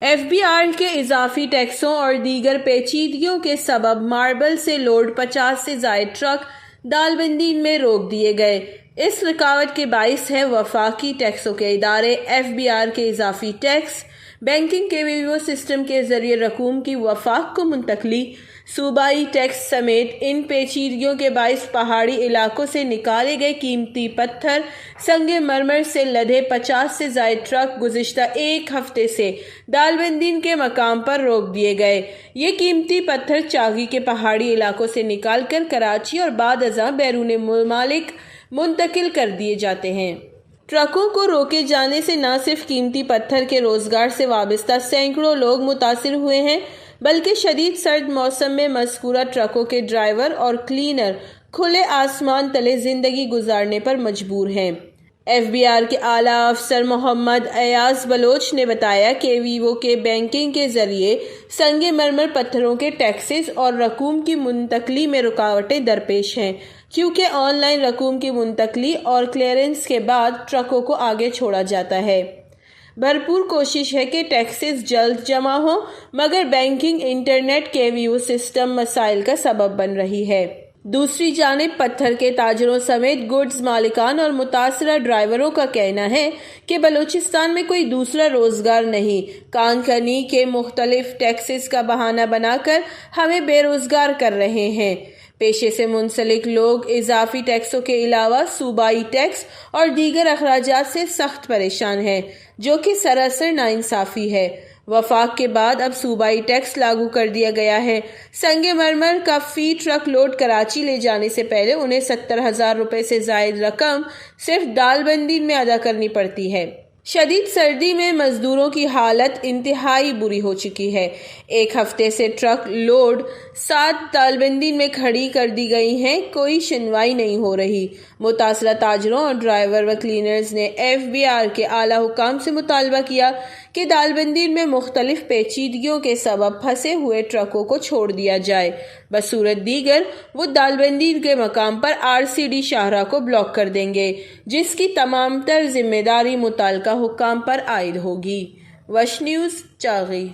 F B are کے اضافی ٹیکسوں اور دیگر پیچیدگیوں کے سبب ماربل سے لوڈ 50 سے زائد ٹرک دالبندین میں روک دیے گئے۔ اس رکاوٹ کے باعث ہے وفاقی ٹیکسوں کے ادارے ایف بی آر کے اضافی ٹیکس، بینکنگ کے ویو سسٹم کے ذریعے رقوم کی وفاق کو منتقلی، صوبائی ٹیکس سمیت ان پیچیدگیوں کے باعث پہاڑی علاقوں سے نکالے گئے قیمتی پتھر، سنگ مرمر سے لدے 50 سے زائد ٹرک گزشتہ ایک ہفتے سے دالبندین کے مقام پر روک دیے گئے۔ یہ قیمتی پتھر چاغی کے پہاڑی علاقوں سے نکال کر کراچی اور بعد ازاں بیرون ممالک منتقل کر دیے جاتے ہیں۔ ٹرکوں کو روکے جانے سے نہ صرف قیمتی پتھر کے روزگار سے وابستہ سینکڑوں لوگ متاثر ہوئے ہیں، بلکہ شدید سرد موسم میں مذکورہ ٹرکوں کے ڈرائیور اور کلینر کھلے آسمان تلے زندگی گزارنے پر مجبور ہیں۔ ایف بی آر کے اعلیٰ افسر محمد ایاز بلوچ نے بتایا کہ ویوو کے بینکنگ کے ذریعے سنگ مرمر پتھروں کے ٹیکسز اور رقوم کی منتقلی میں رکاوٹیں درپیش ہیں، کیونکہ آن لائن رقوم کی منتقلی اور کلیئرنس کے بعد ٹرکوں کو آگے چھوڑا جاتا ہے۔ بھرپور کوشش ہے کہ ٹیکسز جلد جمع ہوں، مگر بینکنگ انٹرنیٹ کے ویو سسٹم مسائل کا سبب بن رہی ہے۔ دوسری جانب پتھر کے تاجروں سمیت گڈز مالکان اور متاثرہ ڈرائیوروں کا کہنا ہے کہ بلوچستان میں کوئی دوسرا روزگار نہیں، کان کنی کے مختلف ٹیکسز کا بہانہ بنا کر ہمیں بے روزگار کر رہے ہیں۔ پیشے سے منسلک لوگ اضافی ٹیکسوں کے علاوہ صوبائی ٹیکس اور دیگر اخراجات سے سخت پریشان ہیں، جو کہ سراسر ناانصافی ہے۔ وفاق کے بعد اب صوبائی ٹیکس لاگو کر دیا گیا ہے۔ سنگ مرمر کا فی ٹرک لوڈ کراچی لے جانے سے پہلے انہیں 70,000 روپے سے زائد رقم صرف دالبندین میں ادا کرنی پڑتی ہے۔ شدید سردی میں مزدوروں کی حالت انتہائی بری ہو چکی ہے۔ ایک ہفتے سے ٹرک لوڈ 7 دالبندین میں کھڑی کر دی گئی ہیں، کوئی سنوائی نہیں ہو رہی۔ متاثرہ تاجروں اور ڈرائیور و کلینرز نے ایف بی آر کے اعلیٰ حکام سے مطالبہ کیا کہ دالبندین میں مختلف پیچیدگیوں کے سبب پھنسے ہوئے ٹرکوں کو چھوڑ دیا جائے، بصورت دیگر وہ دالبندین کے مقام پر آر سی ڈی شاہراہ کو بلاک کر دیں گے، جس کی تمام تر ذمہ داری متعلقہ حکام پر عائد ہوگی۔ وش نیوز، چاغی۔